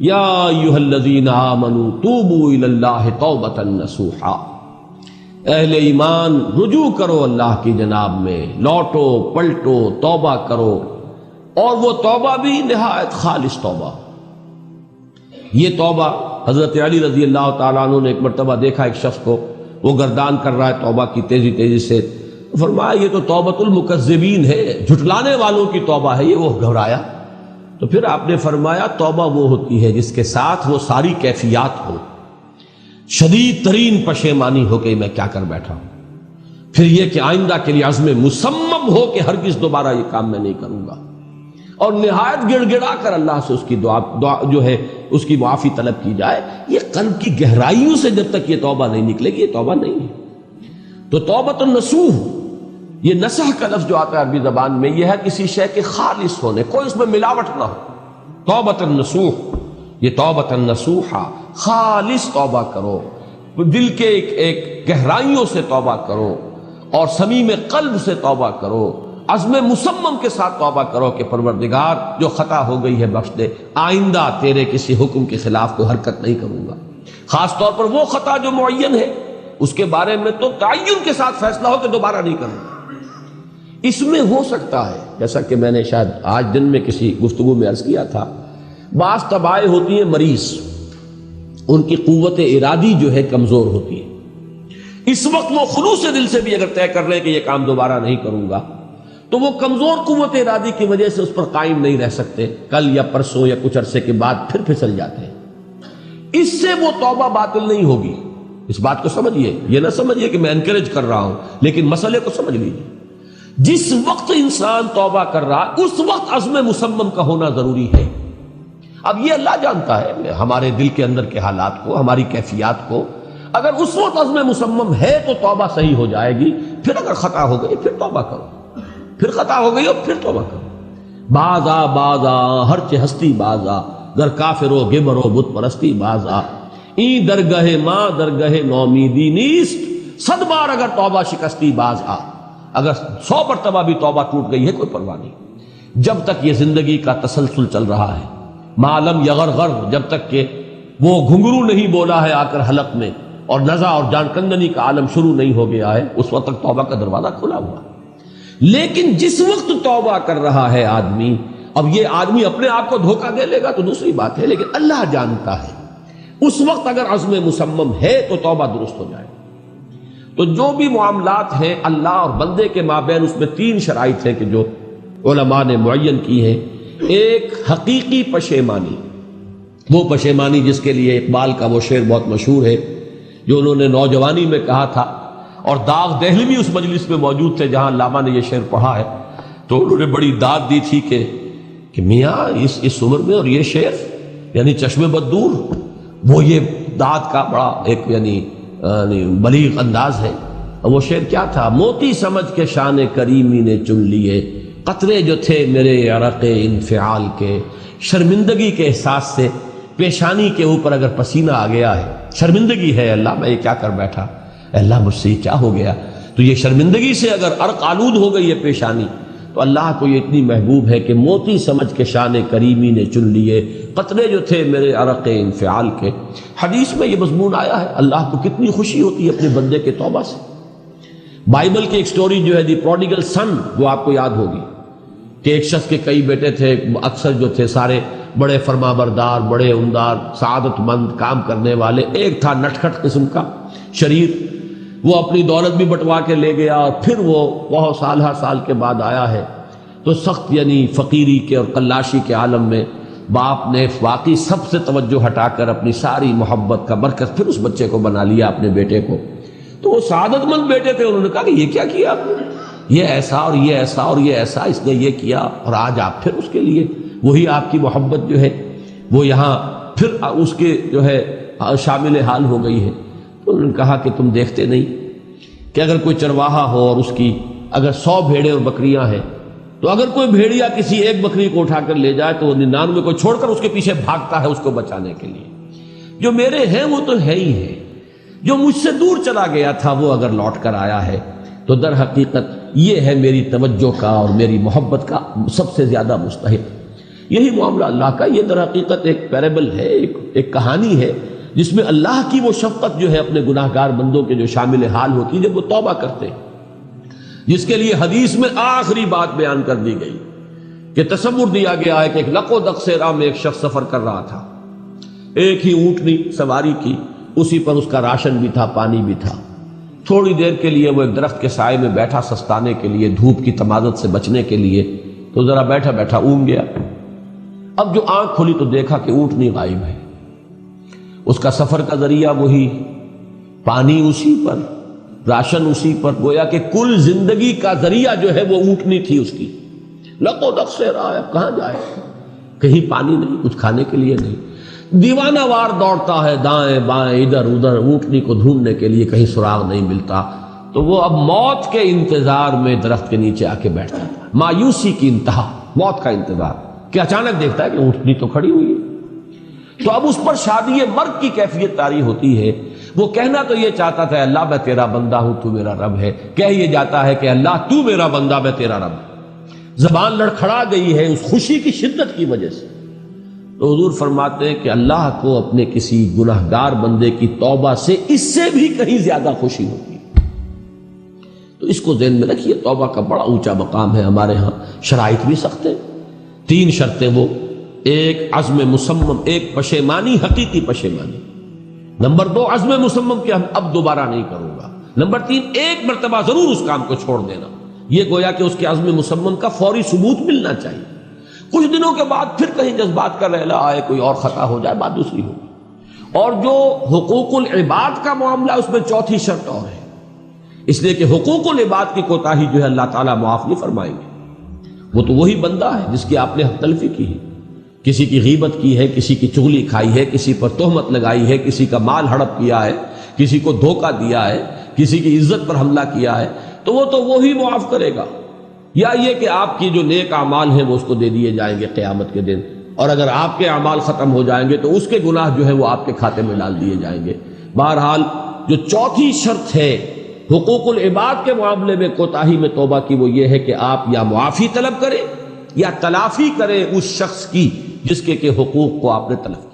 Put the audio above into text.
یا ایھا الذین آمنوا توبوا الی اللہ توبۃ نصوحا، اہل ایمان رجوع کرو اللہ کی جناب میں، لوٹو پلٹو توبہ کرو، اور وہ توبہ بھی نہایت خالص توبہ۔ یہ توبہ حضرت علی رضی اللہ تعالیٰ عنہ نے ایک مرتبہ دیکھا ایک شخص کو، وہ گردان کر رہا ہے توبہ کی تیزی تیزی سے، فرمایا یہ تو توبۃ المکذبین ہے، جھٹلانے والوں کی توبہ ہے یہ۔ وہ گھبرایا، تو پھر آپ نے فرمایا توبہ وہ ہوتی ہے جس کے ساتھ وہ ساری کیفیات ہو، شدید ترین پشیمانی ہو کہ میں کیا کر بیٹھا ہوں، پھر یہ کہ آئندہ کے لیے عزم مصمم ہو کہ ہرگز دوبارہ یہ کام میں نہیں کروں گا، اور نہایت گڑ گڑا کر اللہ سے اس کی دعا جو ہے اس کی معافی طلب کی جائے۔ یہ قلب کی گہرائیوں سے جب تک یہ توبہ نہیں نکلے گی یہ توبہ نہیں ہے۔ تو توبۃ النصوح، یہ نصح کا لفظ جو آتا ہے عربی زبان میں، یہ ہے کسی شے کے خالص ہونے، کوئی اس میں ملاوٹ نہ ہو۔ توبۃ النصوح، یہ توبۃ النصوحہ، خالص توبہ کرو، دل کے ایک گہرائیوں سے توبہ کرو، اور صمیم قلب سے توبہ کرو، عزم مصمم کے ساتھ توبہ کرو کہ پروردگار جو خطا ہو گئی ہے بخش دے، آئندہ تیرے کسی حکم کے خلاف کوئی حرکت نہیں کروں گا، خاص طور پر وہ خطا جو معین ہے اس کے بارے میں تو تعین کے ساتھ فیصلہ ہو کہ دوبارہ نہیں کروں گا۔ اس میں ہو سکتا ہے، جیسا کہ میں نے شاید آج دن میں کسی گفتگو میں عرض کیا تھا، بعض طبائع ہوتی ہیں مریض، ان کی قوت ارادی جو ہے کمزور ہوتی ہے، اس وقت وہ خلوص دل سے بھی اگر طے کر لیں کہ یہ کام دوبارہ نہیں کروں گا تو وہ کمزور قوت ارادی کی وجہ سے اس پر قائم نہیں رہ سکتے، کل یا پرسوں یا کچھ عرصے کے بعد پھر پھسل جاتے ہیں۔ اس سے وہ توبہ باطل نہیں ہوگی، اس بات کو سمجھیے، یہ نہ سمجھیے کہ میں انکریج کر رہا ہوں، لیکن مسئلے کو سمجھ لیجیے۔ جس وقت انسان توبہ کر رہا ہے اس وقت عزم مصمم کا ہونا ضروری ہے۔ اب یہ اللہ جانتا ہے ہمارے دل کے اندر کے حالات کو، ہماری کیفیات کو، اگر اس وقت عزم مصمم ہے تو توبہ صحیح ہو جائے گی، پھر اگر خطا ہو گئی پھر توبہ کرو، پھر خطا ہو گئی اور پھر توبہ کرو۔ باز آ ہر چہ ہستی باز آ، گر کافر و گبر و بت پرستی باز آ، این درگہ ماں درگہ نومیدی نیست، 100 بار اگر توبہ شکستی باز آ، اگر 100 مرتبہ بھی توبہ ٹوٹ گئی ہے کوئی پرواہ نہیں، جب تک یہ زندگی کا تسلسل چل رہا ہے، معلم یغرغر، جب تک کہ وہ گھنگرو نہیں بولا ہے آ کر حلق میں، اور نزع اور جان کندنی کا عالم شروع نہیں ہو گیا ہے، اس وقت تک توبہ کا دروازہ کھلا ہوا۔ لیکن جس وقت توبہ کر رہا ہے آدمی، اب یہ آدمی اپنے آپ کو دھوکہ دے لے گا تو دوسری بات ہے، لیکن اللہ جانتا ہے، اس وقت اگر عزم مصمم ہے تو توبہ درست ہو جائے۔ تو جو بھی معاملات ہیں اللہ اور بندے کے مابین، اس میں 3 شرائط ہیں کہ جو علماء نے معین کی ہیں۔ ایک حقیقی پشیمانی، وہ پشیمانی جس کے لیے اقبال کا وہ شعر بہت مشہور ہے جو انہوں نے نوجوانی میں کہا تھا، اور داغ دہلوی اس مجلس میں موجود تھے جہاں علامہ نے یہ شعر پڑھا ہے، تو انہوں نے بڑی داد دی تھی کہ میاں اس عمر میں اور یہ شعر یعنی چشم بد دور، وہ یہ داد کا بڑا ایک یعنی بلیغ انداز ہے۔ اور وہ شعر کیا تھا؟ موتی سمجھ کے شان کریمی نے چن لیے، قطرے جو تھے میرے عرق انفعال کے، شرمندگی کے احساس سے پیشانی کے اوپر اگر پسینہ آ گیا ہے، شرمندگی ہے اللہ میں یہ کیا کر بیٹھا، اللہ مجھ سے یہ کیا ہو گیا، تو یہ شرمندگی سے اگر عرق آلود ہو گئی ہے پیشانی، تو اللہ کو یہ اتنی محبوب ہے کہ موتی سمجھ کے شان کریمی نے چن لیے، قطرے جو تھے میرے عرق انفعال کے۔ حدیث میں یہ مضمون آیا ہے، اللہ کو کتنی خوشی ہوتی ہے اپنے بندے کے توبہ سے۔ بائبل کی ایک سٹوری جو ہے دی پروڈیگل سن، وہ آپ کو یاد ہوگی کہ ایک شخص کے کئی بیٹے تھے، اکثر جو تھے سارے بڑے فرما بردار، بڑے عمدار، سعادت مند، کام کرنے والے، ایک تھا نٹکھٹ قسم کا شریر، وہ اپنی دولت بھی بٹوا کے لے گیا، اور پھر وہ بہت سال کے بعد آیا ہے تو سخت یعنی فقیری کے اور قلاشی کے عالم میں باپ نے واقعی سب سے توجہ ہٹا کر اپنی ساری محبت کا مرکز پھر اس بچے کو بنا لیا، اپنے بیٹے کو۔ تو وہ سعادت مند بیٹے تھے، انہوں نے کہا کہ یہ کیا کیا آپ نے، یہ ایسا اور یہ ایسا اور یہ ایسا، اس نے یہ کیا، اور آج آپ پھر اس کے لیے وہی آپ کی محبت جو ہے وہ یہاں پھر اس کے جو ہے شامل حال ہو گئی ہے۔ تو انہوں نے کہا کہ تم دیکھتے نہیں کہ اگر کوئی چرواہا ہو اور اس کی اگر 100 بھیڑیں اور بکریاں ہیں، تو اگر کوئی بھیڑیا کسی ایک بکری کو اٹھا کر لے جائے تو وہ 99 کو چھوڑ کر اس کے پیچھے بھاگتا ہے اس کو بچانے کے لیے۔ جو میرے ہیں وہ تو ہے ہی ہے، جو مجھ سے دور چلا گیا تھا وہ اگر لوٹ کر آیا ہے تو در حقیقت یہ ہے میری توجہ کا اور میری محبت کا سب سے زیادہ مستحق۔ یہی معاملہ اللہ کا، یہ در حقیقت ایک پیرابل ہے، ایک کہانی ہے جس میں اللہ کی وہ شفقت جو ہے اپنے گناہ گار بندوں کے جو شامل حال ہوتی ہے جب وہ توبہ کرتے ہیں، جس کے لیے حدیث میں آخری بات بیان کر دی گئی کہ تصور دیا گیا ہے کہ ایک لق و دق سے راہ میں ایک شخص سفر کر رہا تھا، ایک ہی اونٹنی سواری کی، اسی پر اس کا راشن بھی تھا، پانی بھی تھا۔ تھوڑی دیر کے لیے وہ ایک درخت کے سائے میں بیٹھا سستانے کے لیے، دھوپ کی تمازت سے بچنے کے لیے، تو ذرا بیٹھا بیٹھا اونگ گیا۔ اب جو آنکھ کھلی تو دیکھا کہ اونٹنی غائب ہے، اس کا سفر کا ذریعہ وہی، پانی اسی پر، راشن اسی پر، گویا کہ کل زندگی کا ذریعہ جو ہے وہ اونٹنی تھی اس کی۔ لق و دق سے رہا ہے، اب کہاں جائے؟ کہیں پانی نہیں، کچھ کھانے کے لیے نہیں، دیوانہ وار دوڑتا ہے دائیں بائیں ادھر ادھر اونٹنی کو ڈھونڈنے کے لیے، کہیں سراغ نہیں ملتا۔ تو وہ اب موت کے انتظار میں درخت کے نیچے آ کے بیٹھتا تھا، مایوسی کی انتہا، موت کا انتظار، کہ اچانک دیکھتا ہے کہ اونٹنی تو کھڑی ہوئی ہے۔ تو اب اس پر شادی مرگ کی کیفیت طاری ہوتی ہے۔ وہ کہنا تو یہ چاہتا تھا اللہ میں تیرا بندہ ہوں تو میرا رب ہے، کہہ یہ جاتا ہے کہ اللہ تو میرا بندہ میں تیرا رب ہے۔ زبان لڑکھڑا گئی ہے اس خوشی کی شدت کی وجہ سے۔ تو حضور فرماتے ہیں کہ اللہ کو اپنے کسی گناہگار بندے کی توبہ سے اس سے بھی کہیں زیادہ خوشی ہوتی ہے۔ تو اس کو ذہن میں رکھیے، توبہ کا بڑا اونچا مقام ہے۔ ہمارے ہاں شرائط بھی سخت ہیں، 3 شرطیں، وہ ایک عزم مصمم، ایک پشیمانی، حقیقی پشیمانی، نمبر 2 عزم مصمم کہ ہم اب دوبارہ نہیں کروں گا، نمبر 3 ایک مرتبہ ضرور اس کام کو چھوڑ دینا۔ یہ گویا کہ اس کے عزم مصمم کا فوری ثبوت ملنا چاہیے۔ کچھ دنوں کے بعد پھر کہیں جذبات کا رحلہ آئے، کوئی اور خطا ہو جائے، بات دوسری ہوگی۔ اور جو حقوق العباد کا معاملہ، اس میں 4تھی شرط اور ہے، اس لیے کہ حقوق العباد کی کوتاہی جو ہے اللہ تعالیٰ معاف نہیں فرمائیں گے۔ وہ تو وہی بندہ ہے جس کی آپ نے حق تلفی کی ہے، کسی کی غیبت کی ہے، کسی کی چغلی کھائی ہے، کسی پر تہمت لگائی ہے، کسی کا مال ہڑپ کیا ہے، کسی کو دھوکہ دیا ہے، کسی کی عزت پر حملہ کیا ہے، تو وہ تو وہی معاف کرے گا۔ یا یہ کہ آپ کی جو نیک اعمال ہیں وہ اس کو دے دیے جائیں گے قیامت کے دن، اور اگر آپ کے اعمال ختم ہو جائیں گے تو اس کے گناہ جو ہے وہ آپ کے کھاتے میں ڈال دیے جائیں گے۔ بہرحال جو 4تھی شرط ہے حقوق العباد کے معاملے میں کوتاہی میں توبہ کی، وہ یہ ہے کہ آپ یا معافی طلب کریں یا تلافی کریں اس شخص کی جس کے حقوق کو آپ نے تلف کیا۔